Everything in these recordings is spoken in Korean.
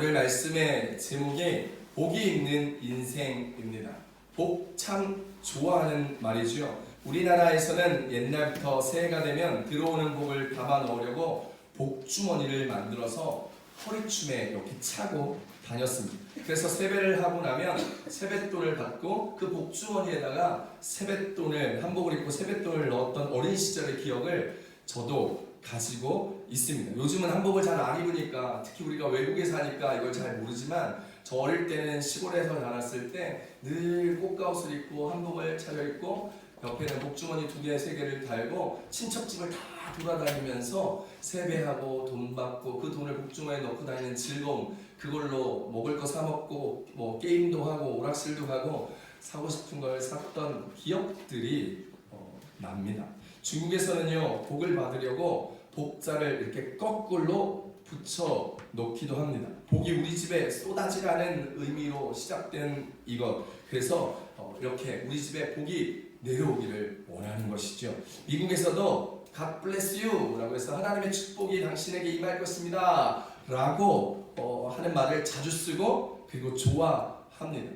오늘 말씀의 제목이 복이 있는 인생입니다. 복 참 좋아하는 말이죠. 우리나라에서는 옛날부터 새해가 되면 들어오는 복을 담아 넣으려고 복주머니를 만들어서 허리춤에 이렇게 차고 다녔습니다. 그래서 세배를 하고 나면 세뱃돈을 받고 그 복주머니에다가 세뱃돈을, 한복을 입고 세뱃돈을 넣었던 어린 시절의 기억을 저도 가지고 있습니다. 요즘은 한복을 잘 안 입으니까, 특히 우리가 외국에 사니까 이걸 잘 모르지만, 저 어릴 때는 시골에서 자랐을 때 늘 꽃가옷을 입고 한복을 차려입고 옆에는 복주머니 2개, 3개를 달고 친척집을 다 돌아다니면서 세배하고 돈 받고 그 돈을 복주머니에 넣고 다니는 즐거움, 그걸로 먹을 거 사 먹고 뭐 게임도 하고 오락실도 가고 사고 싶은 걸 샀던 기억들이 납니다. 중국에서는요, 복을 받으려고 복자를 이렇게 거꾸로 붙여 놓기도 합니다. 복이 우리 집에 쏟아지라는 의미로 시작된 이것. 그래서 이렇게 우리 집에 복이 내려오기를 원하는 것이죠. 미국에서도 God bless you 라고 해서 하나님의 축복이 당신에게 임할 것입니다 라고 하는 말을 자주 쓰고 그리고 좋아합니다.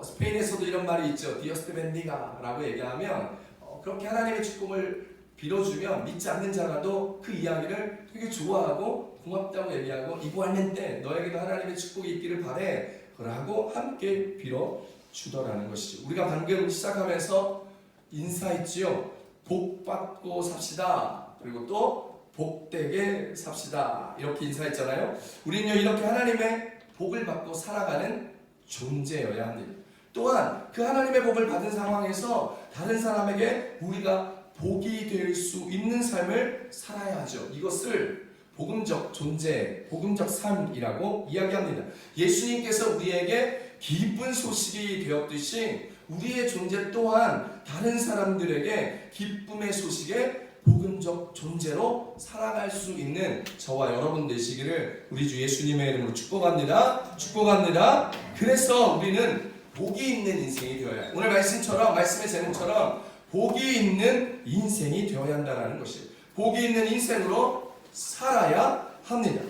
스페인에서도 이런 말이 있죠. Dios te bendiga 라고 얘기하면 그렇게 하나님의 축복을 빌어주면 믿지 않는 자라도 그 이야기를 되게 좋아하고 고맙다고 얘기하고 이구알멘테 너에게도 하나님의 축복이 있기를 바래 라고 함께 빌어주더라는 것이죠. 우리가 방금 시작하면서 인사했지요. 복 받고 삽시다. 그리고 또 복되게 삽시다. 이렇게 인사했잖아요. 우리는요, 이렇게 하나님의 복을 받고 살아가는 존재여야 합니다. 또한 그 하나님의 복을 받은 상황에서 다른 사람에게 우리가 복이 될 수 있는 삶을 살아야 하죠. 이것을 복음적 존재, 복음적 삶이라고 이야기합니다. 예수님께서 우리에게 기쁜 소식이 되었듯이 우리의 존재 또한 다른 사람들에게 기쁨의 소식의 복음적 존재로 살아갈 수 있는 저와 여러분 되시기를 우리 주 예수님의 이름으로 축복합니다. 축복합니다. 그래서 우리는 복이 있는 인생이 되어야 해요. 오늘 말씀의 제목처럼 복이 있는 인생이 되어야 한다는 것이에요. 복이 있는 인생으로 살아야 합니다.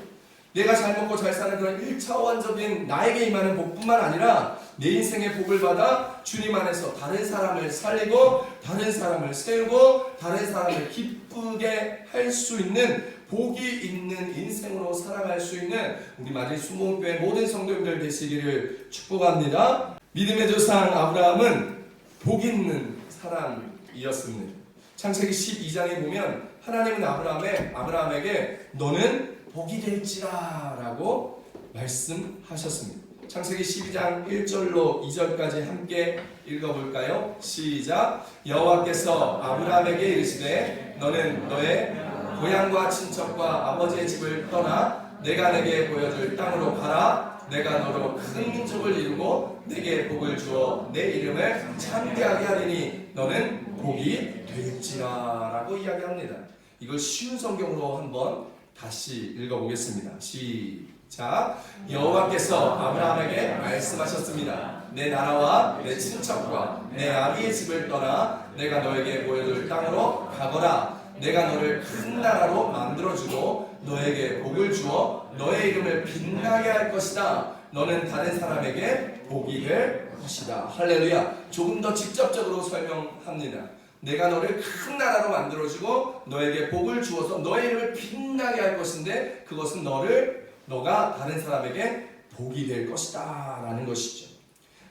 내가 잘 먹고 잘 사는 그런 1차원적인 나에게 임하는 복뿐만 아니라 내 인생의 복을 받아 주님 안에서 다른 사람을 살리고 다른 사람을 세우고 다른 사람을 기쁘게 할 수 있는 복이 있는 인생으로 살아갈 수 있는 우리 마진 순복음교회 모든 성도님들 되시기를 축복합니다. 믿음의 조상 아브라함은 복 있는 사람이었습니다. 창세기 12장에 보면 하나님은 아브라함에게 너는 복이 될지라 라고 말씀하셨습니다. 창세기 12장 1절로 2절까지 함께 읽어볼까요? 시작. 여호와께서 아브라함에게 이르시되 너는 너의 고향과 친척과 아버지의 집을 떠나 내가 내게 보여줄 땅으로 가라. 내가 너로 큰 민족을 이루고 내게 복을 주어 내 이름을 창대하게 하리니 너는 복이 될지라 라고 이야기합니다. 이걸 쉬운 성경으로 한번 다시 읽어보겠습니다. 시작. 여호와께서 아브라함에게 말씀하셨습니다. 내 나라와 내 친척과 내 아비의 집을 떠나 내가 너에게 보여줄 땅으로 가거라. 내가 너를 큰 나라로 만들어주고 너에게 복을 주어 너의 이름을 빛나게 할 것이다. 너는 다른 사람에게 복이 될 것이다. 할렐루야. 조금 더 직접적으로 설명합니다. 내가 너를 큰 나라로 만들어주고 너에게 복을 주어서 너의 이름을 빛나게 할 것인데 그것은 너가 다른 사람에게 복이 될 것이다 라는 것이죠.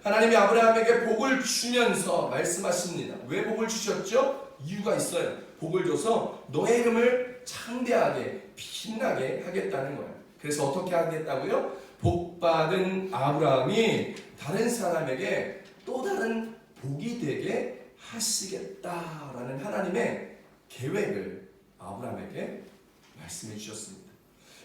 하나님이 아브라함에게 복을 주면서 말씀하십니다. 왜 복을 주셨죠? 이유가 있어요. 복을 줘서 너의 이름을 창대하게 빛나게 하겠다는 거예요. 그래서 어떻게 하겠다고요? 복받은 아브라함이 다른 사람에게 또 다른 복이 되게 하시겠다라는 하나님의 계획을 아브라함에게 말씀해 주셨습니다.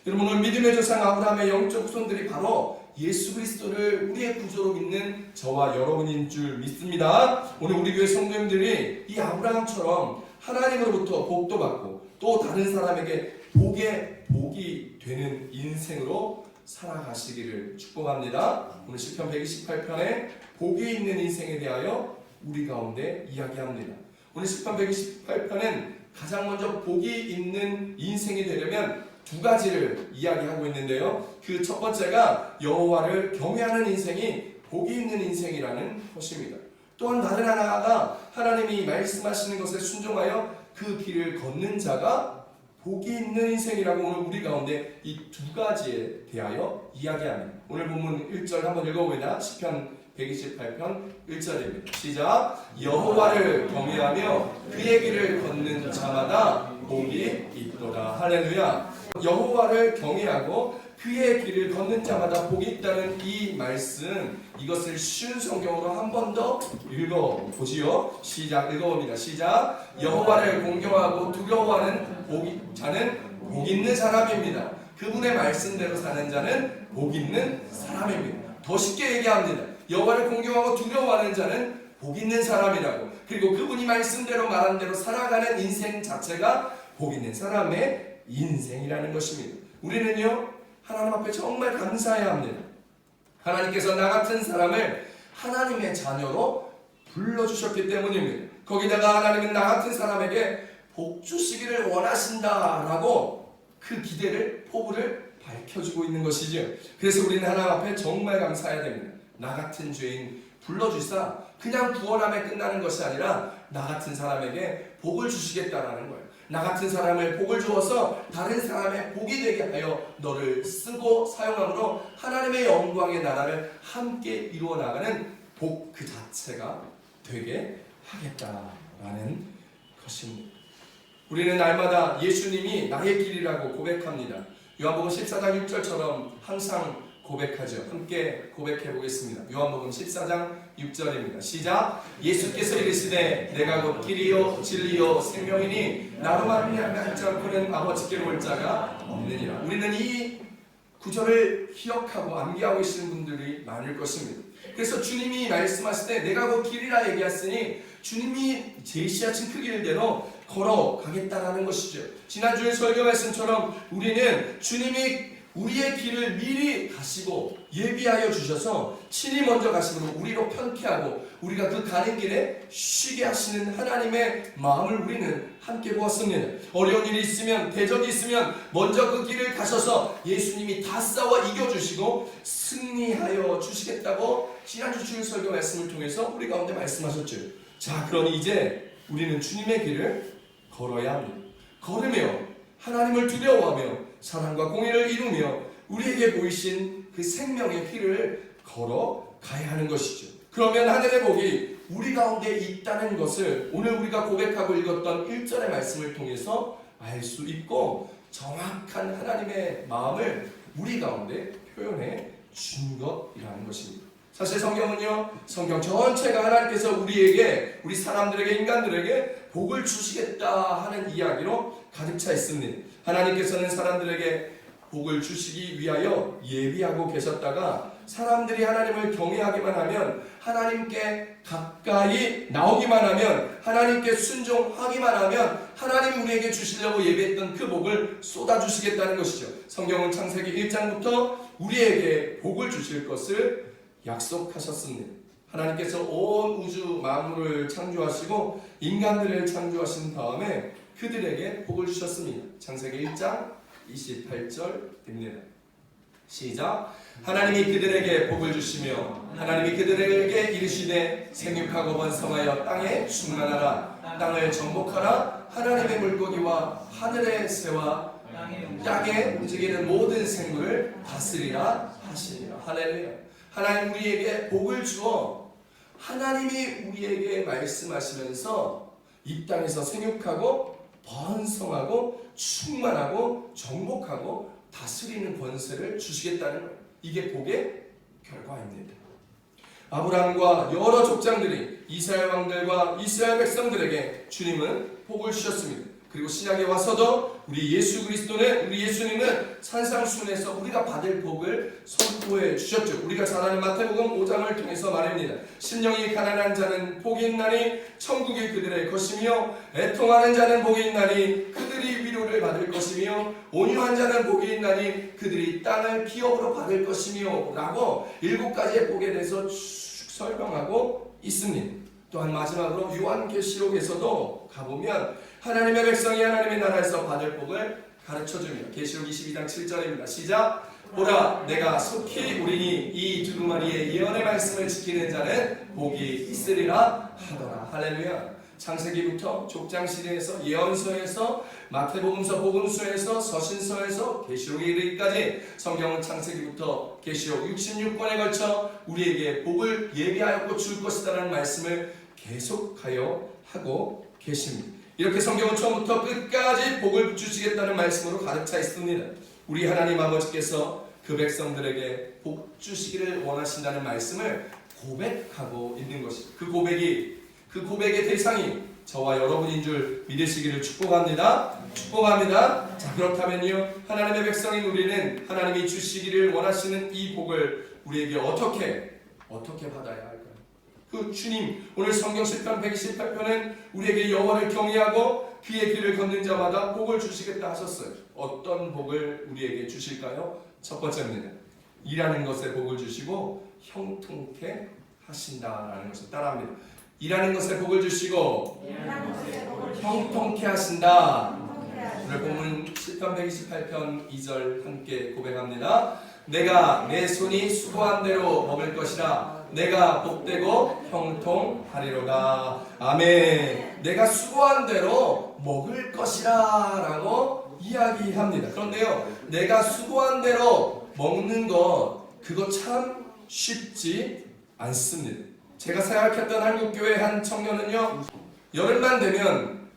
여러분, 오늘 믿음의 조상 아브라함의 영적 후손들이 바로 예수 그리스도를 우리의 구조로 믿는 저와 여러분인 줄 믿습니다. 오늘 우리 교회 성도님들이 이 아브라함처럼 하나님으로부터 복도 받고 또 다른 사람에게 복이 되는 인생으로 살아가시기를 축복합니다. 오늘 시편 128편에 복이 있는 인생에 대하여 우리 가운데 이야기합니다. 오늘 시편 128편은 가장 먼저 복이 있는 인생이 되려면 두 가지를 이야기하고 있는데요. 그 첫 번째가 여호와를 경외하는 인생이 복이 있는 인생이라는 것입니다. 또한 다른 하나가 하나님이 말씀하시는 것에 순종하여 그 길을 걷는 자가 복이 있는 인생이라고 오늘 우리 가운데 이 두 가지에 대하여 이야기합니다. 오늘 본문 1절 한번 읽어보겠습니다. 시편 128편 1절입니다. 시작. 여호와를 경외하며 그의 길을 걷는 자마다 복이 있도다. 할렐루야. 여호와를 경외하고 그의 길을 걷는 자마다 복이 있다는 이 말씀, 이것을 쉬운 성경으로 한 번 더 읽어보지요. 시작. 읽어봅니다. 시작. 여호와를 공경하고 두려워하는 자는 복 있는 사람입니다. 그분의 말씀대로 사는 자는 복 있는 사람입니다. 더 쉽게 얘기합니다. 여호와를 공경하고 두려워하는 자는 복 있는 사람이라고. 그리고 그분이 말씀대로 말한 대로 살아가는 인생 자체가 복 있는 사람의 인생이라는 것입니다. 우리는요, 하나님 앞에 정말 감사해야 합니다. 하나님께서 나 같은 사람을 하나님의 자녀로 불러주셨기 때문입니다. 거기다가 하나님은 나 같은 사람에게 복 주시기를 원하신다라고 그 기대를, 포부를 밝혀주고 있는 것이죠. 그래서 우리는 하나님 앞에 정말 감사해야 됩니다. 나 같은 죄인 불러주사 그냥 구원함에 끝나는 것이 아니라 나 같은 사람에게 복을 주시겠다라는 거예요. 나 같은 사람을 복을 주어서 다른 사람의 복이 되게 하여 너를 쓰고 사용함으로 하나님의 영광의 나라를 함께 이루어 나가는 복 그 자체가 되게 하겠다라는 것입니다. 우리는 날마다 예수님이 나의 길이라고 고백합니다. 요한복음 14장 6절처럼 항상 고백하죠. 함께 고백해 보겠습니다. 요한복음 14장 6절입니다. 시작. 예수께서 이르시되 내가 곧 길이요 진리요 생명이니 나로 말미암지 않고는 아버지께로 올 자가 없느니라. 우리는 이 구절을 기억하고 암기하고 계시는 분들이 많을 것입니다. 그래서 주님이 말씀하실 때 내가 곧 길이라 얘기했으니 주님이 제시하신 그 길대로 걸어가겠다라는 것이죠. 지난주에 설교 말씀처럼 우리는 주님이 우리의 길을 미리 가시고 예비하여 주셔서 친히 먼저 가시고 우리로 편케하고 우리가 그 가는 길에 쉬게 하시는 하나님의 마음을 우리는 함께 보았습니다. 어려운 일이 있으면, 대적이 있으면 먼저 그 길을 가셔서 예수님이 다 싸워 이겨주시고 승리하여 주시겠다고 지난주 주일 설교 말씀을 통해서 우리 가운데 말씀하셨죠. 자, 그러니 이제 우리는 주님의 길을 걸어야 합니다. 걸으며 하나님을 두려워하며 사랑과 공의를 이루며 우리에게 보이신 그 생명의 길을 걸어가야 하는 것이죠. 그러면 하늘의 복이 우리 가운데 있다는 것을 오늘 우리가 고백하고 읽었던 1절의 말씀을 통해서 알 수 있고 정확한 하나님의 마음을 우리 가운데 표현해 준 것이라는 것입니다. 사실 성경은요, 성경 전체가 하나님께서 우리에게, 우리 사람들에게, 인간들에게 복을 주시겠다 하는 이야기로 가득 차 있습니다. 하나님께서는 사람들에게 복을 주시기 위하여 예비하고 계셨다가 사람들이 하나님을 경외하기만 하면, 하나님께 가까이 나오기만 하면, 하나님께 순종하기만 하면 하나님이 우리에게 주시려고 예비했던 그 복을 쏟아주시겠다는 것이죠. 성경은 창세기 1장부터 우리에게 복을 주실 것을 약속하셨습니다. 하나님께서 온 우주 만물을 창조하시고 인간들을 창조하신 다음에 그들에게 복을 주셨습니다. 창세기 1장 28절입니다. 시작. 하나님이 그들에게 복을 주시며 하나님이 그들에게 이르시되 생육하고 번성하여 땅에 충만하라. 땅을 정복하라. 하나님의 물고기와 하늘의 새와 땅에 움직이는 모든 생물을 다스리라 하시니라. 할렐루야. 하나님 우리에게 복을 주어 하나님이 우리에게 말씀하시면서 이 땅에서 생육하고 번성하고 충만하고 정복하고 다스리는 권세를 주시겠다는 거예요. 이게 복의 결과입니다. 아브라함과 여러 족장들이 이스라엘 왕들과 이스라엘 백성들에게 주님은 복을 주셨습니다. 그리고 신약에 와서도 우리 예수 그리스도는, 우리 예수님은 산상순에서 우리가 받을 복을 선포해 주셨죠. 우리가 잘 아는 마태복음 5장을 통해서 말합니다. 심령이 가난한 자는 복이 있나니 천국이 그들의 것이며 애통하는 자는 복이 있나니 그들이 위로를 받을 것이며 온유한 자는 복이 있나니 그들이 땅을 기업으로 받을 것이며 라고 7가지의 복에 대해서 쭉 설명하고 있습니다. 또한 마지막으로 요한계시록에서도 가보면 하나님의 백성이 하나님의 나라에서 받을 복을 가르쳐줍니다. 계시록 22장 7절입니다. 시작. 보라 내가 속히 오리니 이 두루마리의 예언의 말씀을 지키는 자는 복이 있으리라 하더라. 할렐루야. 창세기부터 족장시대에서 예언서에서 마태복음서 복음서에서 서신서에서 계시록에 이르기까지 성경은 창세기부터 계시록 66권에 걸쳐 우리에게 복을 예비하였고 줄 것이다라는 말씀을 계속하여 하고 계십니다. 이렇게 성경은 처음부터 끝까지 복을 주시겠다는 말씀으로 가득 차 있습니다. 우리 하나님 아버지께서 그 백성들에게 복 주시기를 원하신다는 말씀을 고백하고 있는 것입니다. 그 고백의 대상이 저와 여러분인 줄 믿으시기를 축복합니다. 축복합니다. 자, 그렇다면요, 하나님의 백성인 우리는 하나님이 주시기를 원하시는 이 복을 우리에게 어떻게 받아야 할까요? 그 주님, 오늘 성경 시편 128편은 우리에게 여호와를 경외하고 그의 길을 걷는 자마다 복을 주시겠다 하셨어요. 어떤 복을 우리에게 주실까요? 첫 번째입니다. 일하는 것에 복을 주시고 형통케 하신다라는 것을 따라합니다. 일하는 것에 복을 주시고 형통케 하신다. 오늘 본문 시편 128편 2절 함께 고백합니다. 내가 내 손이 수고한 대로 먹을 것이라. 내가 복되고 형통하리로다. 아멘. 내가 수고한 대로 먹을 것이라 라고 이야기합니다. 그런데요, 내가 수고한 대로 먹는 것, 그거 참 쉽지 않습니다. 제가 생각했던 한국교회 한 청년은요, 여름만 되면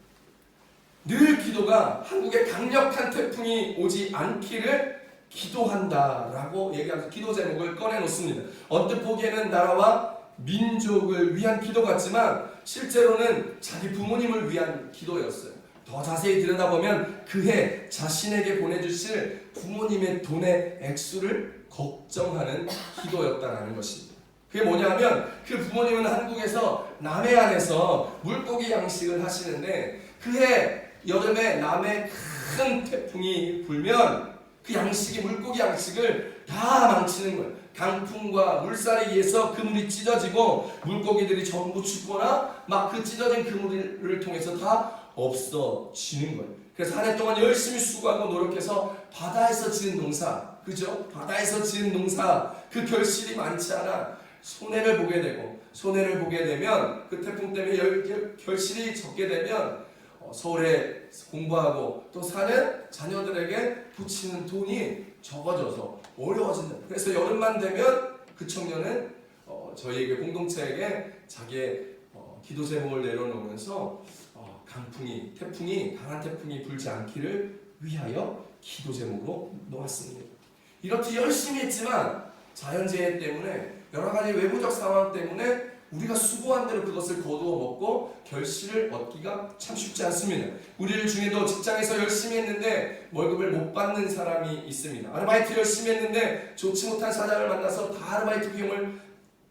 늘 기도가 한국에 강력한 태풍이 오지 않기를 기도한다라고 얘기하면서 기도 제목을 꺼내놓습니다. 언뜻 보기에는 나라와 민족을 위한 기도 같지만 실제로는 자기 부모님을 위한 기도였어요. 더 자세히 들여다보면 그해 자신에게 보내주실 부모님의 돈의 액수를 걱정하는 기도였다라는 것입니다. 그게 뭐냐면 그 부모님은 한국에서 남해안에서 물고기 양식을 하시는데 그해 여름에 남해 큰 태풍이 불면 그 양식이 물고기 양식을 다 망치는 거예요. 강풍과 물살에 의해서 그물이 찢어지고 물고기들이 전부 죽거나 막 그 찢어진 그물을 통해서 다 없어지는 거예요. 그래서 한 해 동안 열심히 수고하고 노력해서 바다에서 지은 농사, 그죠? 바다에서 지은 농사 그 결실이 많지 않아 손해를 보게 되면 그 태풍 때문에 결실이 적게 되면 서울에 공부하고 또 사는 자녀들에게 붙이는 돈이 적어져서 어려워진다. 그래서 여름만 되면 그 청년은 저희에게 공동체에게 자기의 기도 제목을 내려놓으면서 강한 태풍이 불지 않기를 위하여 기도 제목으로 놓았습니다. 이렇게 열심히 했지만 자연재해 때문에 여러 가지 외부적 상황 때문에 우리가 수고한 대로 그것을 거두어 먹고 결실을 얻기가 참 쉽지 않습니다. 우리들 중에도 직장에서 열심히 했는데 월급을 못 받는 사람이 있습니다. 아르바이트 열심히 했는데 좋지 못한 사장을 만나서 다 아르바이트 비용을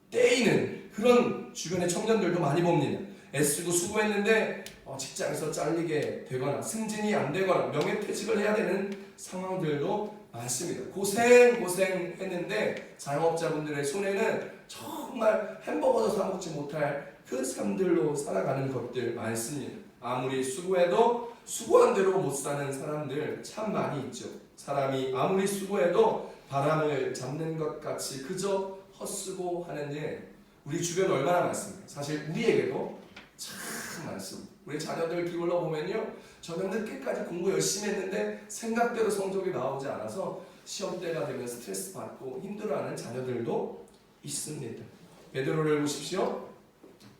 떼이는 그런 주변의 청년들도 많이 봅니다. 애쓰고 수고했는데 직장에서 잘리게 되거나 승진이 안 되거나 명예퇴직을 해야 되는 상황들도 많습니다. 고생했는데 자영업자분들의 손에는 정말 햄버거도 사 먹지 못할 그 삶들로 살아가는 것들 많습니다. 아무리 수고해도 수고한 대로 못 사는 사람들 참 많이 있죠. 사람이 아무리 수고해도 바람을 잡는 것 같이 그저 헛수고 하는 일 우리 주변에 얼마나 많습니까? 사실 우리에게도 참 많습니다. 우리 자녀들 기울러 보면요, 저는 늦게까지 공부 열심히 했는데 생각대로 성적이 나오지 않아서 시험 때가 되면 스트레스 받고 힘들어하는 자녀들도 있습니다. 베드로를 보십시오.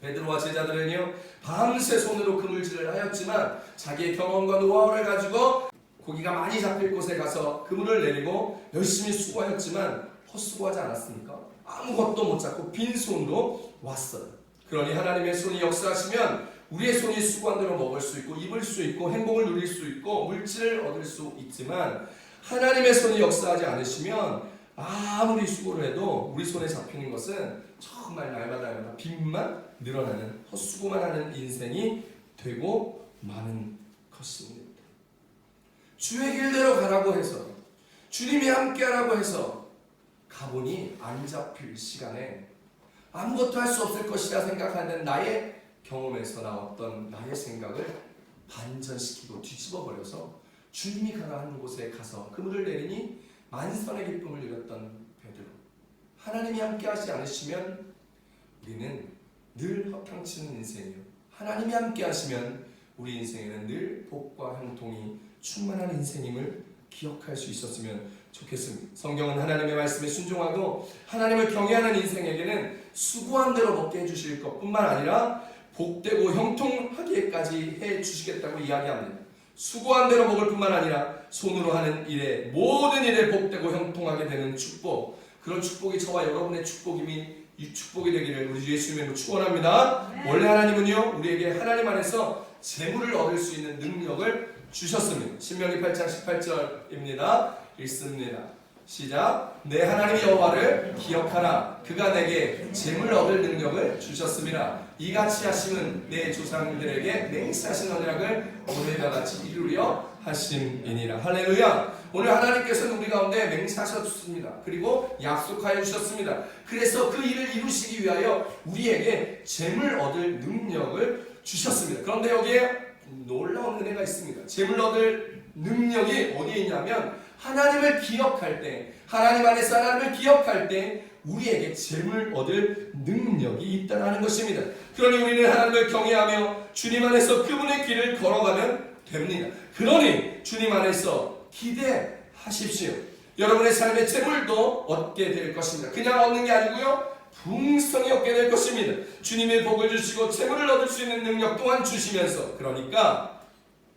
베드로와 제자들은요, 밤새 손으로 그물질을 하였지만 자기의 경험과 노하우를 가지고 고기가 많이 잡힐 곳에 가서 그물을 내리고 열심히 수고하였지만 헛수고하지 않았습니까? 아무것도 못 잡고 빈손으로 왔어요. 그러니 하나님의 손이 역사하시면 우리의 손이 수고한 대로 먹을 수 있고 입을 수 있고 행복을 누릴 수 있고 물질을 얻을 수 있지만 하나님의 손이 역사하지 않으시면 아무리 수고를 해도 우리 손에 잡히는 것은 정말 날마다 빚만 늘어나는 헛수고만 하는 인생이 되고 마는 것입니다. 주의 길대로 가라고 해서 주님이 함께하라고 해서 가보니 안 잡힐 시간에 아무것도 할 수 없을 것이라 생각하는 나의 경험에서 나왔던 나의 생각을 반전시키고 뒤집어버려서 주님이 가라 하는 곳에 가서 그물을 내리니 만선의 기쁨을 누렸던 베드로. 하나님이 함께하지 않으시면 우리는 늘 허탕치는 인생이요, 하나님이 함께하시면 우리 인생에는 늘 복과 형통이 충만한 인생임을 기억할 수 있었으면 좋겠습니다. 성경은 하나님의 말씀에 순종하고 하나님을 경외하는 인생에게는 수고한 대로 먹게 해주실 것뿐만 아니라 복되고 형통하게까지 해주시겠다고 이야기합니다. 수고한 대로 먹을 뿐만 아니라 손으로 하는 일에 모든 일에 복되고 형통하게 되는 축복, 그런 축복이 저와 여러분의 축복이 되기를 우리 주 예수님으로 축원합니다. 원래 하나님은요, 우리에게 하나님 안에서 재물을 얻을 수 있는 능력을 주셨습니다. 신명기 8장 18절입니다. 읽습니다. 시작. 내 하나님 여호와를 기억하라. 그가 내게 재물 얻을 능력을 주셨습니다. 이같이 하심은 내 조상들에게 맹세하신 언약을 오늘과 같이 이루려 하심이니라. 할렐루야. 오늘 하나님께서는 우리 가운데 맹세하셨습니다. 그리고 약속하여 주셨습니다. 그래서 그 일을 이루시기 위하여 우리에게 재물 얻을 능력을 주셨습니다. 그런데 여기에 놀라운 은혜가 있습니다. 재물 얻을 능력이 어디에 있냐면 하나님을 기억할 때, 하나님 안에서 하나님을 기억할 때 우리에게 재물 얻을 능력이 있다는 것입니다. 그러니 우리는 하나님을 경외하며 주님 안에서 그분의 길을 걸어가면 됩니다. 그러니 주님 안에서 기대하십시오. 여러분의 삶의 재물도 얻게 될 것입니다. 그냥 얻는 게 아니고요, 풍성히 얻게 될 것입니다. 주님의 복을 주시고 재물을 얻을 수 있는 능력 또한 주시면서, 그러니까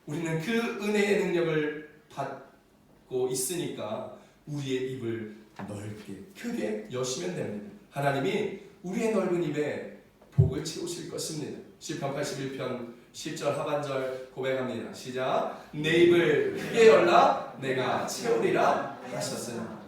우리는 그 은혜의 능력을 받고 있으니까 우리의 입을 넓게 크게 여시면 됩니다. 하나님이 우리의 넓은 입에 복을 채우실 것입니다. 시편 81편 10절 하반절 고백합니다. 시작. 내 입을 크게 열라 내가 채우리라 하셨으나.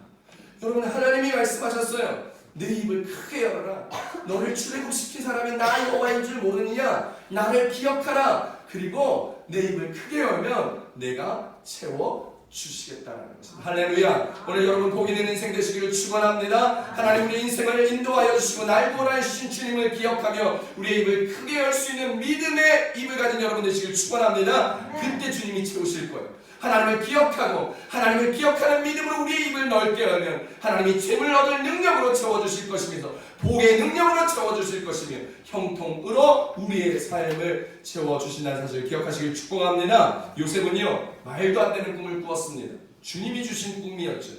여러분, 하나님이 말씀하셨어요. 내 입을 크게 열어라. 너를 출애굽시킨 사람이 나 여호와인 줄 모르느냐? 나를 기억하라. 그리고 내 입을 크게 열면 내가 채워 주시겠다는 것입니다. 할렐루야. 오늘 여러분 복 있는 인생 되시기를 축원합니다. 하나님 우리 인생을 인도하여 주시고 날 구원하여 주신 주님을 기억하며 우리의 입을 크게 열 수 있는 믿음의 입을 가진 여러분 되시기를 축원합니다. 그때 주님이 채우실 거예요. 하나님을 기억하고 하나님을 기억하는 믿음으로 우리의 입을 넓게 열면 하나님이 재물 얻을 능력으로 채워주실 것이면서 복의 능력으로 채워주실 것이며 형통으로 우리의 삶을 채워주신다는 사실을 기억하시길 축복합니다. 요셉은요, 말도 안 되는 꿈을 꾸었습니다. 주님이 주신 꿈이었죠.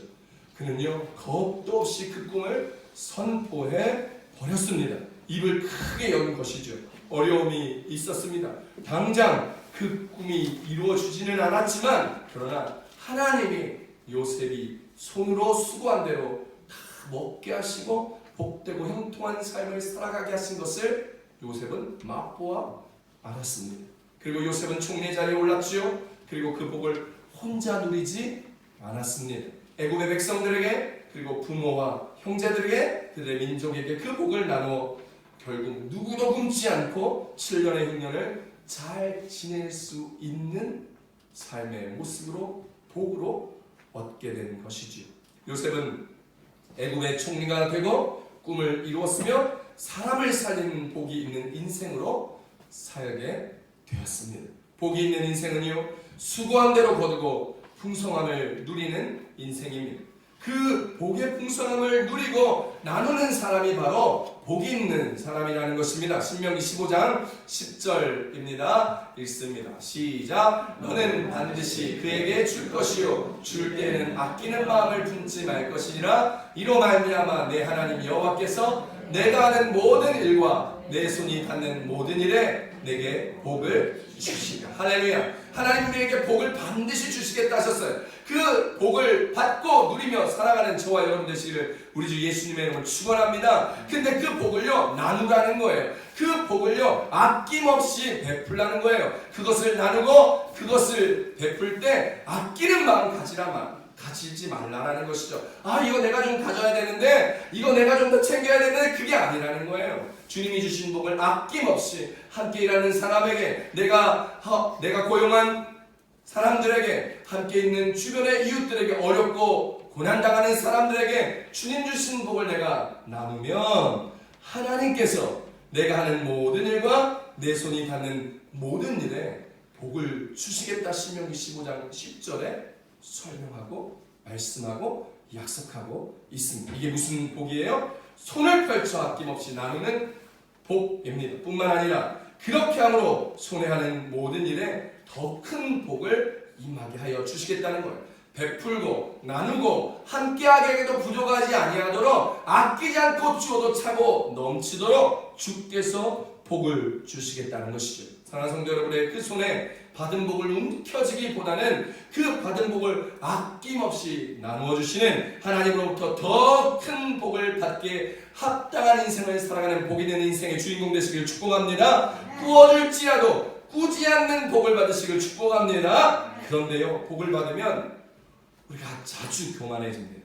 그는요, 겁도 없이 그 꿈을 선포해 버렸습니다. 입을 크게 연 것이죠. 어려움이 있었습니다. 당장 그 꿈이 이루어지지는 않았지만, 그러나 하나님이 요셉이 손으로 수고한 대로 다 먹게 하시고 복되고 형통한 삶을 살아가게 하신 것을 요셉은 맛보아 알았습니다. 그리고 요셉은 총리 자리에 올랐지요. 그리고 그 복을 혼자 누리지 않았습니다. 애굽의 백성들에게, 그리고 부모와 형제들에게, 그들의 민족에게 그 복을 나누어 결국 누구도 굶지 않고 7년의 흉년을 잘 지낼 수 있는 삶의 모습으로 복으로 얻게 된 것이지요. 요셉은 애굽의 총리가 되고 꿈을 이루었으며 사람을 살리는 복이 있는 인생으로 살게 되었습니다. 복이 있는 인생은요, 수고한 대로 거두고 풍성함을 누리는 인생입니다. 그 복의 풍성함을 누리고 나누는 사람이 바로 복이 있는 사람이라는 것입니다. 신명기 15장 10절입니다. 읽습니다. 시작. 너는 반드시 그에게 줄 것이요 줄 때에는 아끼는 마음을 품지 말 것이니라. 이로 말미암아 내 하나님 여호와께서 내가 하는 모든 일과 내 손이 닿는 모든 일에 내게 복을 주시리라. 할렐루야. 하나님 우리에게 복을 반드시 주시겠다 하셨어요. 그 복을 받고 누리며 살아가는 저와 여러분 되시기를 우리 주 예수님의 이름으로 축원합니다. 근데 그 복을요, 나누라는 거예요. 그 복을요, 아낌없이 베풀라는 거예요. 그것을 나누고 그것을 베풀 때 아끼는 마음 가지지 말라라는 것이죠. 아, 이거 내가 좀 가져야 되는데, 이거 내가 좀 더 챙겨야 되는데, 그게 아니라는 거예요. 주님이 주신 복을 아낌없이 함께 일하는 사람에게, 내가 고용한 사람들에게, 함께 있는 주변의 이웃들에게, 어렵고 고난당하는 사람들에게 주님 주신 복을 내가 나누면 하나님께서 내가 하는 모든 일과 내 손이 닿는 모든 일에 복을 주시겠다. 신명기 15장 10절에 설명하고 말씀하고 약속하고 있습니다. 이게 무슨 복이에요? 손을 펼쳐 아낌없이 나누는 복입니다. 뿐만 아니라 그렇게 함으로 손해하는 모든 일에 더 큰 복을 임하게 하여 주시겠다는 거예요. 베풀고 나누고 함께하게도 부족하지 아니하도록 아끼지 않고 주어도 차고 넘치도록 주께서 복을 주시겠다는 것이죠. 사랑하는 성도 여러분의 그 손에 받은 복을 움켜쥐기보다는 그 받은 복을 아낌없이 나누어 주시는 하나님으로부터 더 큰 복을 받게 합당한 인생을 살아가는 복 있는 인생의 주인공 되시길 축복합니다. 꾸어줄지라도 꾸지 않는 복을 받으시길 축복합니다. 그런데요, 복을 받으면 우리가 자주 교만해집니다.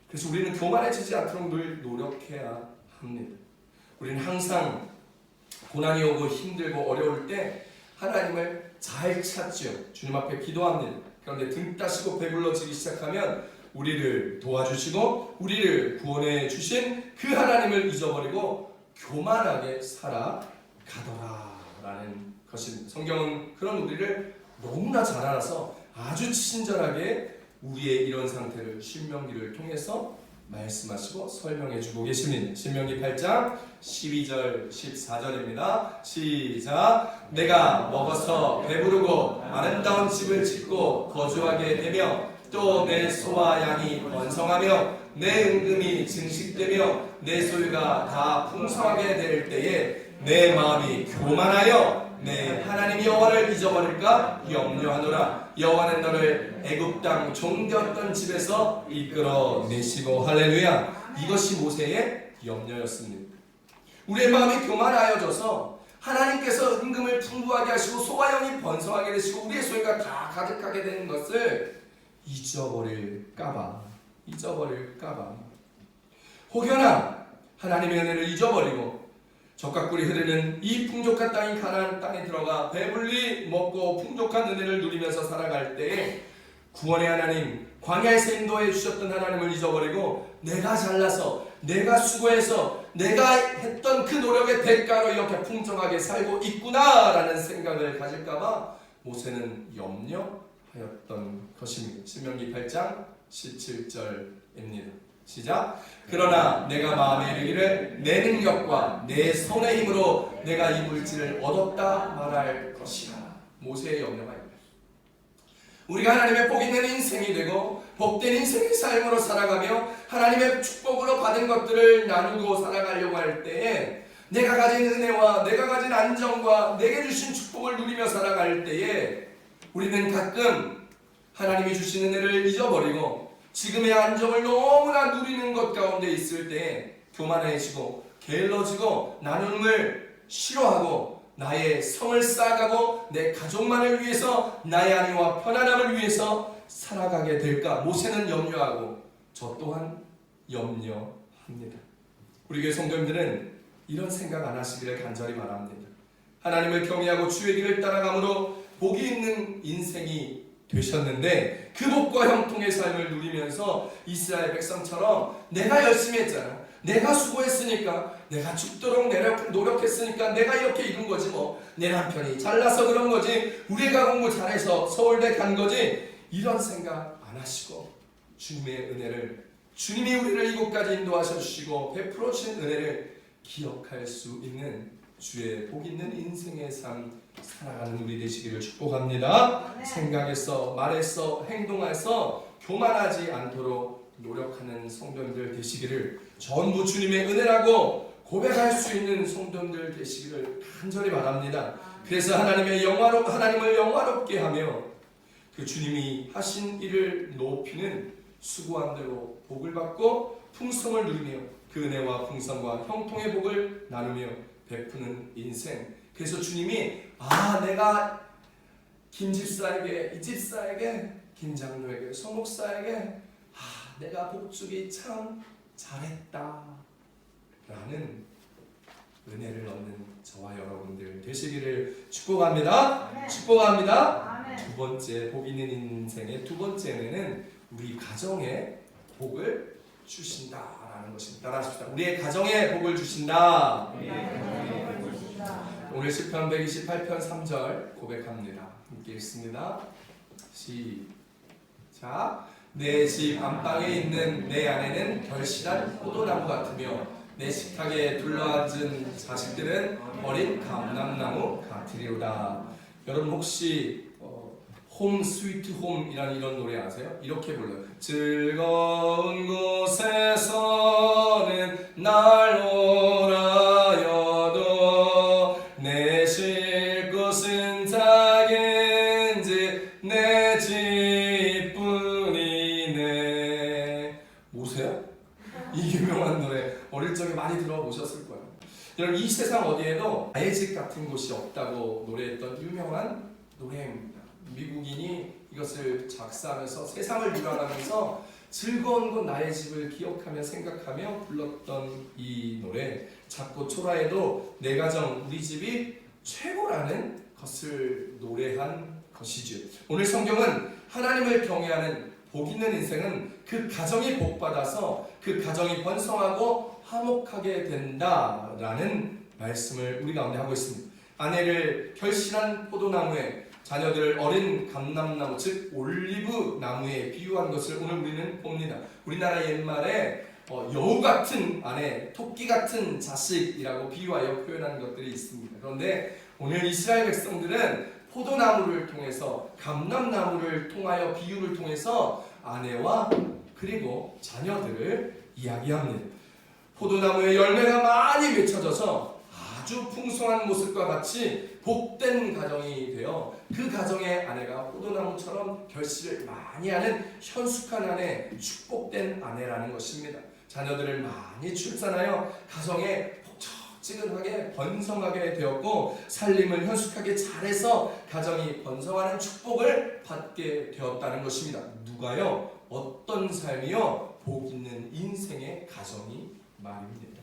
그래서 우리는 교만해지지 않도록 늘 노력해야 합니다. 우리는 항상 고난이 오고 힘들고 어려울 때 하나님을 잘 찾죠. 주님 앞에 기도합니다. 그런데 등 따시고 배불러지기 시작하면 우리를 도와주시고 우리를 구원해 주신 그 하나님을 잊어버리고 교만하게 살아가더라라는 것입니다. 성경은 그런 우리를 너무나 잘 알아서 아주 친절하게 우리의 이런 상태를 신명기를 통해서 말씀하시고 설명해주고 계십니다. 신명기 8장 12절 14절입니다. 시작. 내가 먹어서 배부르고 아름다운 집을 짓고 거주하게 되며 또 내 소와 양이 번성하며 내 은금이 증식되며 내 소유가 다 풍성하게 될 때에 내 마음이 교만하여 내 하나님 여호와를 잊어버릴까 염려하노라. 여호와는 너를 애굽 땅 종되었던 집에서 이끌어내시고. 할렐루야. 이것이 모세의 염려였습니다. 우리의 마음이 교만하여져서 하나님께서 은금을 풍부하게 하시고 소와 영이 번성하게 되시고 우리의 소유가 다 가득하게 되는 것을 잊어버릴까봐 혹여나 하나님의 은혜를 잊어버리고 적과 꿀이 흐르는 이 풍족한 땅인 가나안 땅에 들어가 배불리 먹고 풍족한 은혜를 누리면서 살아갈 때에 구원의 하나님, 광야에서 인도해 주셨던 하나님을 잊어버리고 내가 잘나서 내가 수고해서 내가 했던 그 노력의 대가로 이렇게 풍성하게 살고 있구나라는 생각을 가질까봐 모세는 염려하였던 것입니다. 신명기 8장 17절입니다. 시작. 그러나 내가 마음에 이르기를 내 능력과 내 손의 힘으로 내가 이 물질을 얻었다 말할 것이라. 모세의 염려가 있다. 우리가 하나님의 복 있는 인생이 되고 복된 인생의 삶으로 살아가며 하나님의 축복으로 받은 것들을 나누고 살아가려고 할 때에 내가 가진 은혜와 내가 가진 안정과 내게 주신 축복을 누리며 살아갈 때에 우리는 가끔 하나님이 주신 은혜를 잊어버리고 지금의 안정을 너무나 누리는 것 가운데 있을 때 교만해지고 게을러지고 나눔을 싫어하고 나의 성을 쌓아가고 내 가족만을 위해서 나의 안위와 편안함을 위해서 살아가게 될까 모세는 염려하고 저 또한 염려합니다. 우리 교회 성도님들은 이런 생각 안 하시기를 간절히 바랍니다. 하나님을 경외하고 주의 길을 따라감으로 복이 있는 인생이 되셨는데 그 복과 형통의 삶을 누리면서 이스라엘 백성처럼 내가 열심히 했잖아, 내가 수고했으니까, 내가 죽도록 노력했으니까 내가 이렇게 이룬 거지 뭐, 내 남편이 잘나서 그런 거지, 우리 애가 공부 잘해서 서울대 간 거지, 이런 생각 안 하시고 주님의 은혜를, 주님이 우리를 이곳까지 인도하셔 주시고 베풀어 주신 은혜를 기억할 수 있는 주의 복 있는 인생의 삶 살아가는 우리 되시기를 축복합니다. 네. 생각에서 말에서 행동해서 교만하지 않도록 노력하는 성도님들 되시기를 전부 주님의 은혜라고 고백할 수 있는 성도님들 되시기를 간절히 바랍니다. 그래서 하나님을 영화롭게 하며 그 주님이 하신 일을 높이는 수고한 대로 복을 받고 풍성을 누리며 그 은혜와 풍성과 형통의 복을 나누며 베푸는 인생. 그래서 주님이 내가 김 집사에게, 이 집사에게, 김 장로에게, 서 목사에게 내가 복주기 참 잘했다 라는 은혜를 얻는 저와 여러분들 되시기를 축복합니다. 네. 축복합니다. 네. 두 번째 복 있는 인생의 두 번째 은혜는 우리 가정에 복을 주신다라는 것입니다. 따라하십시다. 우리의 가정에 복을 주신다. 오늘 시편 128편 3절 고백합니다. 함께 읽습니다. 시작. 내 집 안방에 있는 내 아내는 결실한 포도나무 같으며 내 식탁에 둘러앉은 자식들은 어린 감람나무 같으리로다. 여러분 혹시 홈 스위트 홈이라는 이런 노래 아세요? 이렇게 불러요. 즐거운 곳에서는 날 오라여도 내 쉴 곳은 작은지 내 집뿐이네. 모세요? 이 유명한 노래 어릴 적에 많이 들어보셨을 거예요. 여러분 이 세상 어디에도 나의 집 같은 곳이 없다고 노래했던 유명한 노래입니다. 미국인이 이것을 작사하면서 세상을 유랑하면서 즐거운 곳 나의 집을 기억하며 생각하며 불렀던 이 노래, 작고 초라해도 내 가정 우리 집이 최고라는 것을 노래한 것이죠. 오늘 성경은 하나님을 경외하는 복 있는 인생은 그 가정이 복받아서 그 가정이 번성하고 화목하게 된다라는 말씀을 우리 가운데 하고 있습니다. 아내를 결실한 포도나무에 자녀들을 어린 감람나무 즉 올리브 나무에 비유한 것을 오늘 우리는 봅니다. 우리나라 옛말에 여우 같은 아내, 토끼 같은 자식이라고 비유하여 표현한 것들이 있습니다. 그런데 오늘 이스라엘 백성들은 포도나무를 통해서 감람나무를 통하여 비유를 통해서 아내와 그리고 자녀들을 이야기합니다. 포도나무의 열매가 많이 맺혀져서 아주 풍성한 모습과 같이 복된 가정이 되어 그 가정의 아내가 포도나무처럼 결실을 많이 하는 현숙한 아내, 축복된 아내라는 것입니다. 자녀들을 많이 출산하여 가정에 폭적지근하게 번성하게 되었고 살림을 현숙하게 잘해서 가정이 번성하는 축복을 받게 되었다는 것입니다. 누가요? 어떤 삶이요? 복 있는 인생의 가정이 말입니다.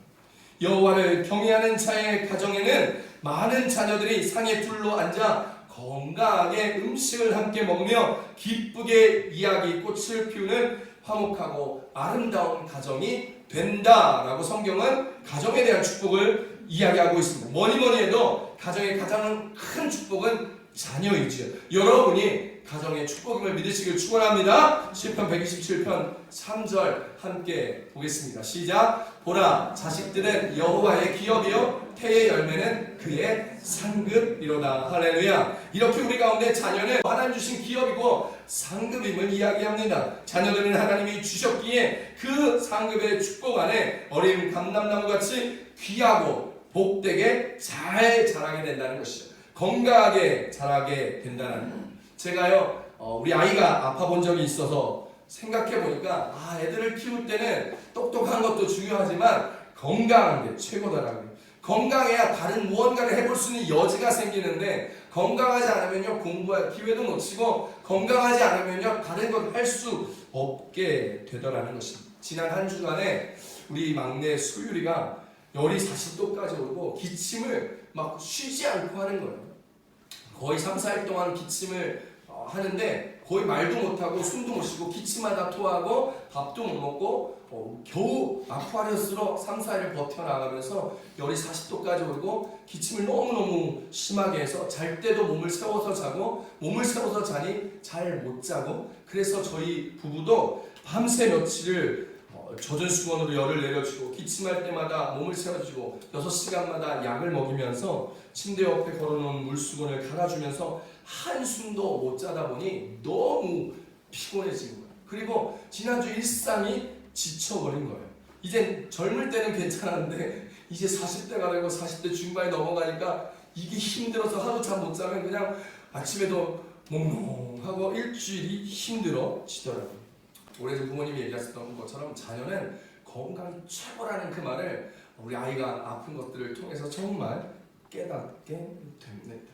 여호와를 경외하는 자의 가정에는 많은 자녀들이 상에 둘러앉아 건강하게 음식을 함께 먹으며 기쁘게 이야기 꽃을 피우는 화목하고 아름다운 가정이 된다라고 성경은 가정에 대한 축복을 이야기하고 있습니다. 뭐니 해도 가정의 가장 큰 축복은 자녀이지요. 여러분이 가정의 축복임을 믿으시길 축원합니다. 시편 127편 3절 함께 보겠습니다. 시작. 보라, 자식들은 여호와의 기업이요 태의 열매는 그의 상급이로다. 할렐루야. 이렇게 우리 가운데 자녀는 하나님 주신 기업이고 상급임을 이야기합니다. 자녀들은 하나님이 주셨기에 그 상급의 축복 안에 어린 감람나무같이 귀하고 복되게 잘 자라게 된다는 것이죠. 건강하게 자라게 된다는 것. 제가요 우리 아이가 아파 본 적이 있어서 생각해 보니까 애들을 키울 때는 똑똑한 것도 중요하지만 건강한 게 최고다라고. 건강해야 다른 무언가를 해볼 수 있는 여지가 생기는데 건강하지 않으면요 공부할 기회도 놓치고 건강하지 않으면요 다른 걸 할 수 없게 되더라는 것입니다. 지난 한 주간에 우리 막내 수유리가 열이 40도까지 오르고 기침을 막 쉬지 않고 하는 거예요. 거의 3, 4일 동안 기침을 하는데 거의 말도 못하고 숨도 못 쉬고 기침하다 토하고 밥도 못 먹고 겨우 아쿠아리우스로 3, 4일을 버텨나가면서 열이 40도까지 오르고 기침을 너무너무 심하게 해서 잘 때도 몸을 세워서 자고 몸을 세워서 자니 잘 못 자고 그래서 저희 부부도 밤새 며칠을 젖은 수건으로 열을 내려주고 기침할 때마다 몸을 세워주고 6시간마다 약을 먹이면서 침대 옆에 걸어놓은 물수건을 갈아주면서 한숨도 못 자다 보니 너무 피곤해진 거예요. 그리고 지난주 일상이 지쳐버린 거예요. 이제 젊을 때는 괜찮았는데 이제 40대가 되고 40대 중반이 넘어가니까 이게 힘들어서 하루 잠 못 자면 그냥 아침에도 몽롱하고 일주일이 힘들어지더라고요. 올해 부모님이 얘기하셨던 것처럼 자녀는 건강이 최고라는 그 말을 우리 아이가 아픈 것들을 통해서 정말 깨닫게 됩니다.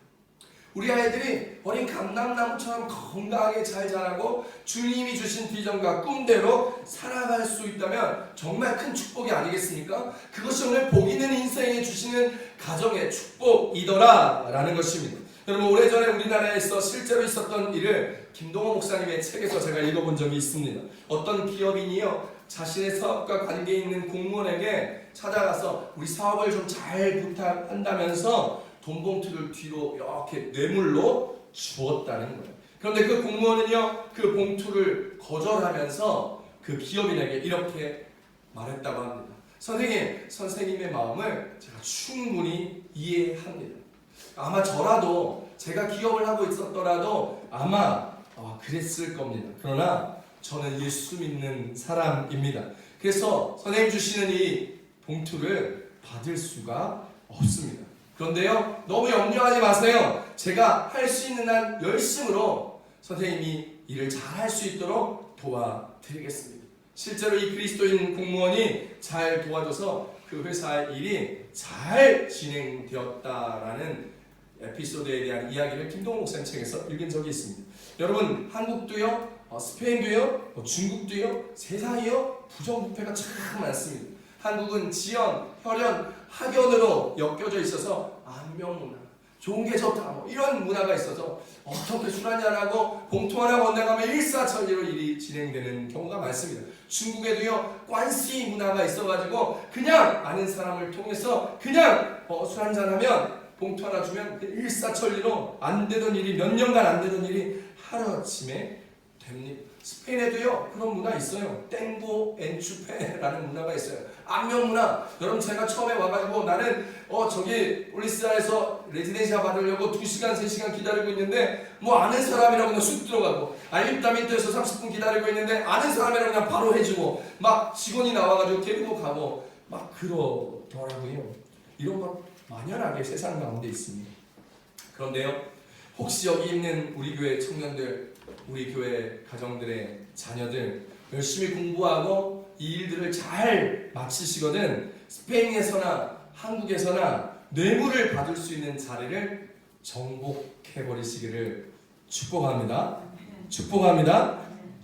우리 아이들이 어린 감람나무처럼 건강하게 잘 자라고 주님이 주신 비전과 꿈대로 살아갈 수 있다면 정말 큰 축복이 아니겠습니까? 그것이 오늘 복 있는 인생에 주시는 가정의 축복이더라 라는 것입니다. 여러분 오래전에 우리나라에서 실제로 있었던 일을 김동호 목사님의 책에서 제가 읽어본 적이 있습니다. 어떤 기업인이요 자신의 사업과 관계 있는 공무원에게 찾아가서 우리 사업을 좀 잘 부탁한다면서 돈 봉투를 뒤로 이렇게 뇌물로 주었다는 거예요. 그런데 그 공무원은요, 그 봉투를 거절하면서 그 기업인에게 이렇게 말했다고 합니다. 선생님의 마음을 제가 충분히 이해합니다. 아마 저라도, 제가 기업을 하고 있었더라도 아마 그랬을 겁니다. 그러나 저는 예수 믿는 사람입니다. 그래서 선생님 주시는 이 봉투를 받을 수가 없습니다. 그런데요, 너무 염려하지 마세요. 제가 할 수 있는 한 열심으로 선생님이 일을 잘 할 수 있도록 도와드리겠습니다. 실제로 이 그리스도인 공무원이 잘 도와줘서 그 회사의 일이 잘 진행되었다라는 에피소드에 대한 이야기를 김동호 목사님 책에서 읽은 적이 있습니다. 여러분, 한국도요, 스페인도요, 중국도요, 세상이요, 부정부패가 참 많습니다. 한국은 지연, 혈연, 학연으로 엮여져 있어서 안면문화, 좋은 게 좋다, 이런 문화가 있어서 어떻게 술 한잔하고 봉투 하나 건네가면 일사천리로 일이 진행되는 경우가 많습니다. 중국에도요, 관시 문화가 있어가지고 그냥 아는 사람을 통해서 그냥 술 한잔하면 봉투 하나 주면 일사천리로 안 되던 일이, 몇 년간 안 되던 일이 하루아침에 됩니다. 스페인에도요, 그런 문화 있어요. 땡고 엔추페라는 문화가 있어요. 안면 문화. 여러분, 제가 처음에 와가지고 나는 저기 올리스아에서 레지덴시아 받으려고 2시간 3시간 기다리고 있는데 아는 사람이라고 그냥 쑥 들어가고, 알립다미트에서 30분 기다리고 있는데 아는 사람이라고 그냥 바로 해주고, 막 직원이 나와가지고 데리고 가고 막 그러더라고요. 이런 것 만연하게 세상 가운데 있습니다. 그런데요, 혹시 여기 있는 우리 교회 청년들, 우리 교회 가정들의 자녀들 열심히 공부하고 이 일들을 잘 마치시거든 스페인에서나 한국에서나 뇌물을 받을 수 있는 자리를 정복해버리시기를 축복합니다. 축복합니다.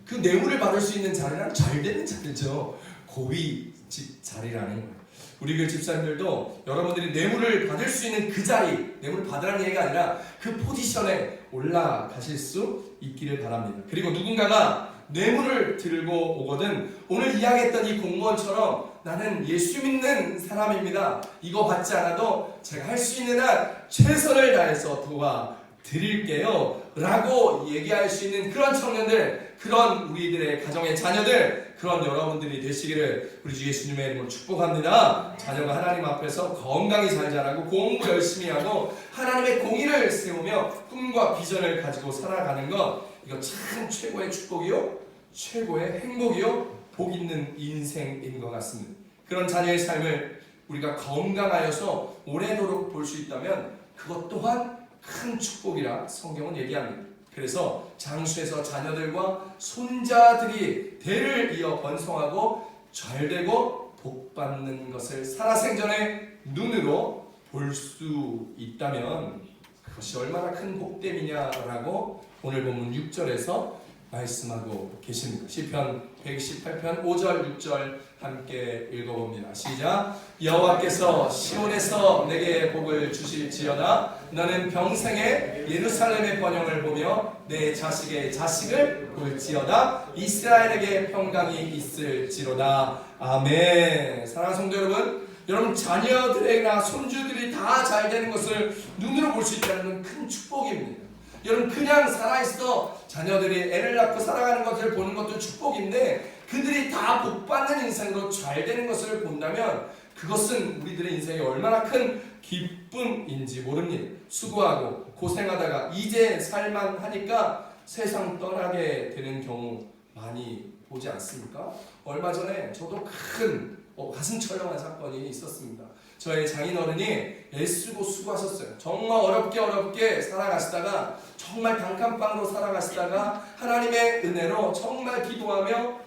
그 뇌물을 받을 수 있는 자리는 잘 되는 자리죠. 고위직 자리라는 거예요. 우리 교회 집사님들도 여러분들이 뇌물을 받을 수 있는 그 자리, 뇌물을 받으라는 얘기가 아니라 그 포지션에 올라가실 수 있기를 바랍니다. 그리고 누군가가 뇌물을 들고 오거든 오늘 이야기했던 이 공무원처럼 나는 예수 믿는 사람입니다. 이거 받지 않아도 제가 할 수 있는 한 최선을 다해서 도와드릴게요 라고 얘기할 수 있는 그런 청년들, 그런 우리들의 가정의 자녀들, 그런 여러분들이 되시기를 우리 주 예수님의 이름으로 축복합니다. 자녀가 하나님 앞에서 건강히 잘 자라고 공부 열심히 하고 하나님의 공의를 세우며 꿈과 비전을 가지고 살아가는 것, 이거 참 최고의 축복이요, 최고의 행복이요, 복 있는 인생인 것 같습니다. 그런 자녀의 삶을 우리가 건강하여서 오래도록 볼 수 있다면 그것 또한 큰 축복이라 성경은 얘기합니다. 그래서 장수에서 자녀들과 손자들이 대를 이어 번성하고 잘되고 복받는 것을 살아생전의 눈으로 볼 수 있다면 그것이 얼마나 큰 복됨이냐라고 오늘 본문 6절에서 말씀하고 계십니다. 시편 128편 5절 6절 함께 읽어봅니다. 시작. 여호와께서 시온에서 내게 복을 주실지어다. 너는 평생에 예루살렘의 번영을 보며 내 자식의 자식을 볼지어다. 이스라엘에게 평강이 있을지로다. 아멘. 사랑하는 성도 여러분, 여러분 자녀들이나 손주들이 다 잘 되는 것을 눈으로 볼 수 있다는 건 큰 축복입니다. 여러분 그냥 살아있어 자녀들이 애를 낳고 살아가는 것을 보는 것도 축복인데 그들이 다 복받는 인생으로 잘 되는 것을 본다면 그것은 우리들의 인생에 얼마나 큰 기쁨인지 모릅니다. 수고하고 고생하다가 이제 살만하니까 세상 떠나게 되는 경우 많이 보지 않습니까? 얼마 전에 저도 큰 가슴 철렁한 사건이 있었습니다. 저의 장인어른이 애쓰고 수고하셨어요. 정말 어렵게 살아가시다가 정말 단칸방으로 살아가시다가 하나님의 은혜로 정말 기도하며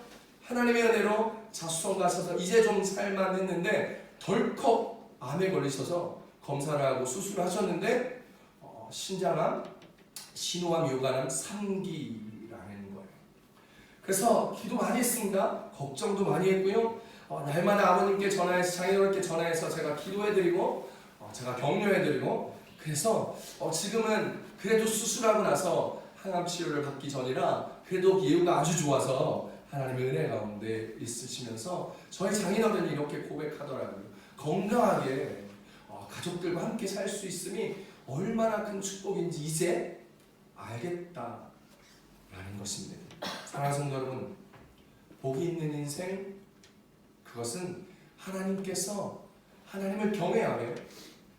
하나님의 은혜로 자수성가하셔서 이제 좀 살만했는데 덜컥 암에 걸리셔서 검사를 하고 수술을 하셨는데 신장암, 신호암, 요관암 3기라는 거예요. 그래서 기도 많이 했습니다. 걱정도 많이 했고요. 날마다 아버님께 전화해서 장인어른께 전화해서 제가 기도해드리고 제가 격려해드리고 그래서 지금은 그래도 수술하고 나서 항암 치료를 받기 전이라 그래도 예후가 아주 좋아서 하나님의 은혜 가운데 있으시면서 저희 장인어른이 이렇게 고백하더라고요. 건강하게 가족들과 함께 살 수 있음이 얼마나 큰 축복인지 이제 알겠다 라는 것입니다. 사랑하는 성도 여러분, 복이 있는 인생, 그것은 하나님께서 하나님을 경외하며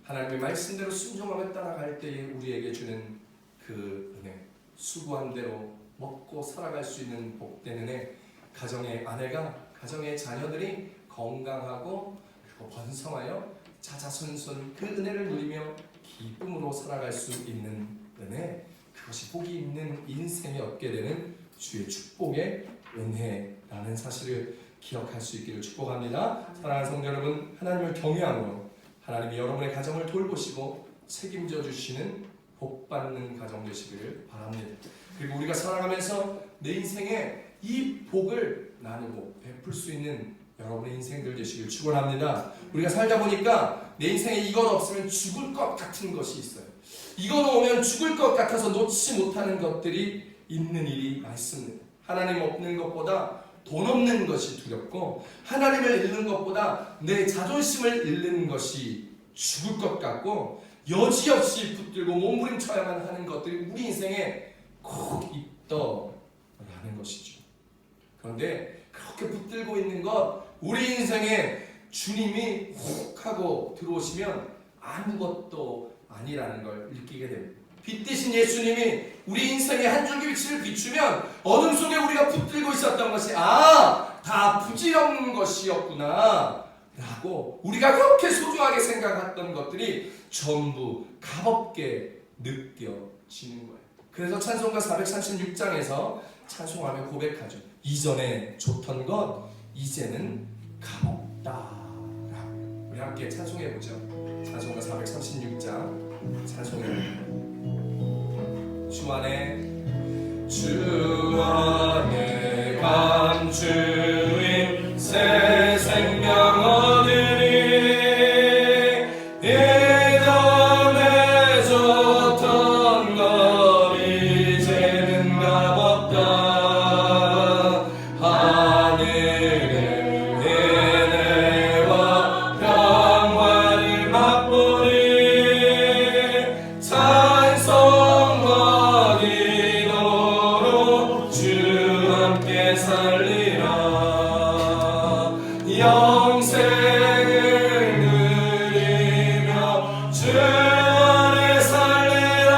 하나님의 말씀대로 순종하며 따라갈 때에 우리에게 주는 그 은혜, 수고한 대로 먹고 살아갈 수 있는 복된 은혜, 가정의 아내가, 가정의 자녀들이 건강하고 그리고 번성하여 자자손손 그 은혜를 누리며 기쁨으로 살아갈 수 있는 은혜, 그것이 복이 있는 인생에 얻게 되는 주의 축복의 은혜라는 사실을 기억할 수 있기를 축복합니다. 사랑하는 성도 여러분, 하나님을 경외함으로 하나님이 여러분의 가정을 돌보시고 책임져 주시는 복받는 가정 되시기를 바랍니다. 그리고 우리가 살아가면서 내 인생에 이 복을 나누고 베풀 수 있는 여러분의 인생들 되시길 축원합니다. 우리가 살다 보니까 내 인생에 이것 없으면 죽을 것 같은 것이 있어요. 이거 오면 죽을 것 같아서 놓지 못하는 것들이 있는 일이 많습니다. 하나님 없는 것보다 돈 없는 것이 두렵고, 하나님을 잃는 것보다 내 자존심을 잃는 것이 죽을 것 같고, 여지없이 붙들고 몸부림쳐야만 하는 것들이 우리 인생에 꼭 있더라는 것이죠. 그런데 그렇게 붙들고 있는 것, 우리 인생에 주님이 훅 하고 들어오시면 아무것도 아니라는 걸 느끼게 됩니다. 빛 대신 예수님이 우리 인생의 한 줄기 빛을 비추면 어둠 속에 우리가 붙들고 있었던 것이 다 부질없는 것이었구나 라고, 우리가 그렇게 소중하게 생각했던 것들이 전부 값없게 느껴지는 거예요. 그래서 찬송가 436장에서 찬송하며 고백하죠. 이전에 좋던 것 이제는 값없다 라고. 우리 함께 찬송해보죠. 찬송가 436장 찬송해보죠. 주 안에 감추인 새 생명 얻으리. 예전에 좋던 것 이제는 값없다. 하늘의 은혜와 평화를 맛보리. 영생을 누리며 주 안에 살리라.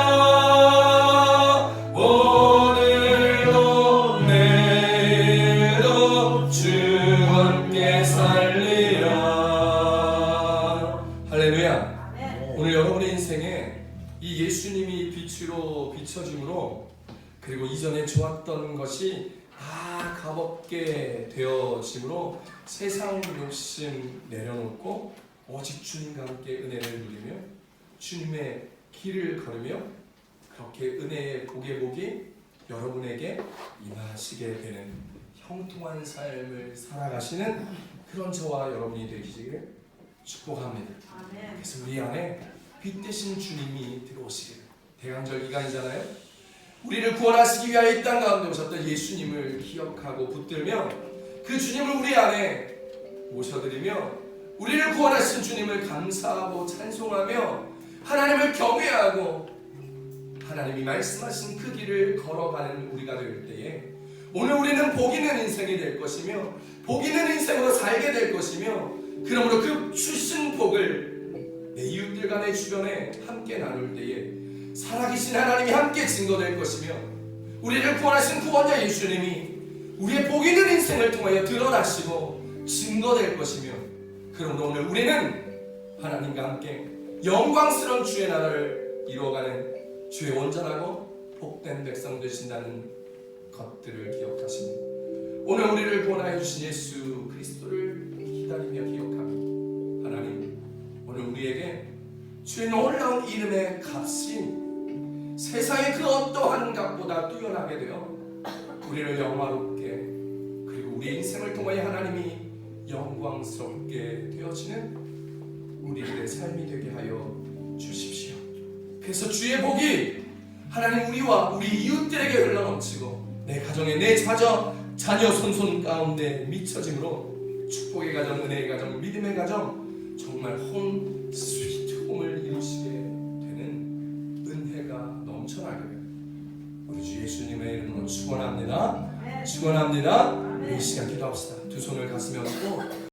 오늘도 내일도 주 함께 살리라. 할렐루야. 오늘 여러분의 인생에 이 예수님이 빛으로 비춰짐으로, 그리고 이전에 좋았던 것이 값없게 되어짐으로 세상 욕심 내려놓고 오직 주님과 함께 은혜를 누리며 주님의 길을 걸으며 그렇게 은혜의 복의 복이 여러분에게 임하시게 되는 형통한 삶을 살아가시는 그런 저와 여러분이 되시기를 축복합니다. 그래서 우리 안에 빛 대신 주님이 들어오시기를. 대강절 기간이잖아요. 우리를 구원하시기 위하여 이 땅 가운데 오셨던 예수님을 기억하고 붙들며 그 주님을 우리 안에 모셔드리며 우리를 구원하신 주님을 감사하고 찬송하며 하나님을 경외하고 하나님이 말씀하신 그 길을 걸어가는 우리가 될 때에 오늘 우리는 복 있는 인생이 될 것이며 복 있는 인생으로 살게 될 것이며, 그러므로 그 주신 복을 내 이웃들과 내 주변에 함께 나눌 때에 살아계신 하나님이 함께 증거될 것이며, 우리를 구원하신 구원자 예수님이 우리의 복 있는 인생을 통하여 드러나시고 증거될 것이며, 그러므로 오늘 우리는 하나님과 함께 영광스러운 주의 나라를 이루어가는 주의 온전하고 복된 백성 되신다는 것들을 기억하십니다. 오늘 우리를 구원하여 주신 예수 그리스도를 기다리며 기억하며, 하나님 오늘 우리에게 주의 놀라운 이름의 값이 세상의 그 어떠한 값보다 뛰어나게 되어 우리를 영화롭게, 그리고 우리의 인생을 통하여 하나님이 영광스럽게 되어지는 우리들의 삶이 되게 하여 주십시오. 그래서 주의 복이 하나님 우리와 우리 이웃들에게 흘러넘치고 내 가정에 내 자녀 손손 가운데 미쳐짐으로 축복의 가정, 은혜의 가정, 믿음의 가정, 정말 홈 스위트 홈을 이루시게 되는 은혜가 넘쳐나게 됩니다. 우리 주 예수님의 이름으로 축원합니다. 축원합니다. 우리 이 시간 기도합시다. 두 손을 가슴에 얹고